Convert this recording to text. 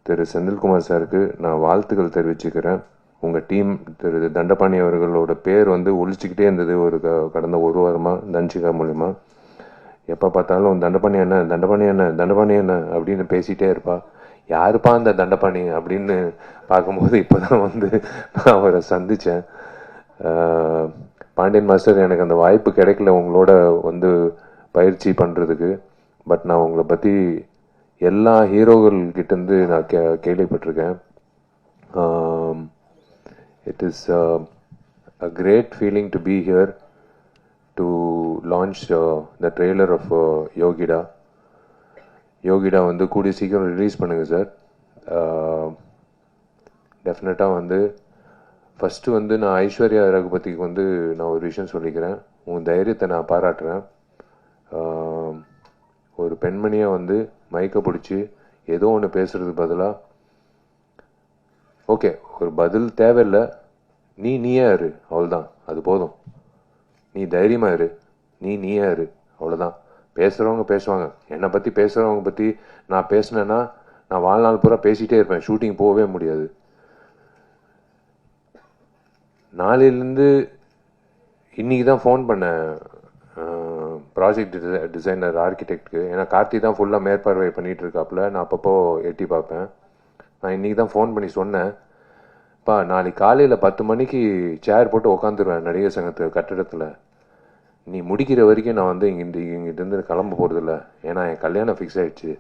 திரு செந்தில்குமார் சாருக்கு நான் வாழ்த்துக்கள் தெரிவிச்சுக்கிறேன். உங்கள் டீம் திரு தண்டபாணி அவர்களோட பேர் வந்து ஒழிச்சிக்கிட்டே இருந்தது ஒரு கடந்த ஒரு வாரமாக தன்ஷிகா மூலிமா. எப்போ பார்த்தாலும் தண்டபாணி என்ன தண்டபாணி என்ன தண்டபாணி என்ன அப்படின்னு பேசிகிட்டே இருப்பா. யாருப்பா அந்த தண்டபாணி அப்படின்னு பார்க்கும்போது இப்போ தான் வந்து நான் அவரை சந்தித்தேன். பாண்டியன் மாஸ்டர், எனக்கு அந்த வாய்ப்பு கிடைக்கல உங்களோட வந்து பயிற்சி பண்ணுறதுக்கு. பட் நான் உங்களை பற்றி எல்லா ஹீரோகள்கிட்டேருந்து நான் கேள்விப்பட்டிருக்கேன். It is a great feeling to be here to launch the trailer of Yogida. யோகிடா வந்து கூடிய சீக்கிரம் ரிலீஸ் பண்ணுங்கள் சார். டெஃபினட்டாக வந்து ஃபஸ்ட்டு வந்து நான் ஐஸ்வர்யா ரகுபதிக்கு வந்து நான் ஒரு விஷயம் சொல்லிக்கிறேன். உன் தைரியத்தை நான் பாராட்டுறேன். ஒரு பெண்மணியாக வந்து மைக்கை பிடிச்சி ஏதோ ஒன்று பேசுகிறதுக்கு பதிலாக, ஓகே ஒரு பதில் தேவையில்லை, நீயே இரு, அவ்வளோதான், அது போதும். நீ தைரியமாக இரு, நீயே இரு, அவ்வளோதான். பேசுகிறவங்க பேசுவாங்க. என்னை பற்றி பேசுகிறவங்க பற்றி நான் பேசினேன்னா நான் வாழ்நாள் பூரா பேசிகிட்டே இருப்பேன், ஷூட்டிங் போகவே முடியாது. நாளையிலேருந்து இன்றைக்கி தான் ஃபோன் பண்ணேன் ப்ராஜெக்ட் டிசைனர் ஆர்கிடெக்டுக்கு. ஏன்னா கார்த்தி தான் ஃபுல்லாக மேற்பார்வை பண்ணிகிட்டு இருக்காப்புல, நான் அப்பப்போ எட்டி பார்ப்பேன். நான் இன்றைக்கி தான் ஃபோன் பண்ணி சொன்னேன், பா நாளைக்கு காலையில் 10 மணிக்கு சேர் போட்டு உக்காந்துருவேன் நடிகர் சங்கத்து கட்டிடத்தில். நீ முடிக்கிற வரைக்கும் நான் வந்து இங்கிட்டிருந்து கிளம்ப போகிறதில்ல, ஏன்னா என் கல்யாணம் ஃபிக்ஸ் ஆகிடுச்சு.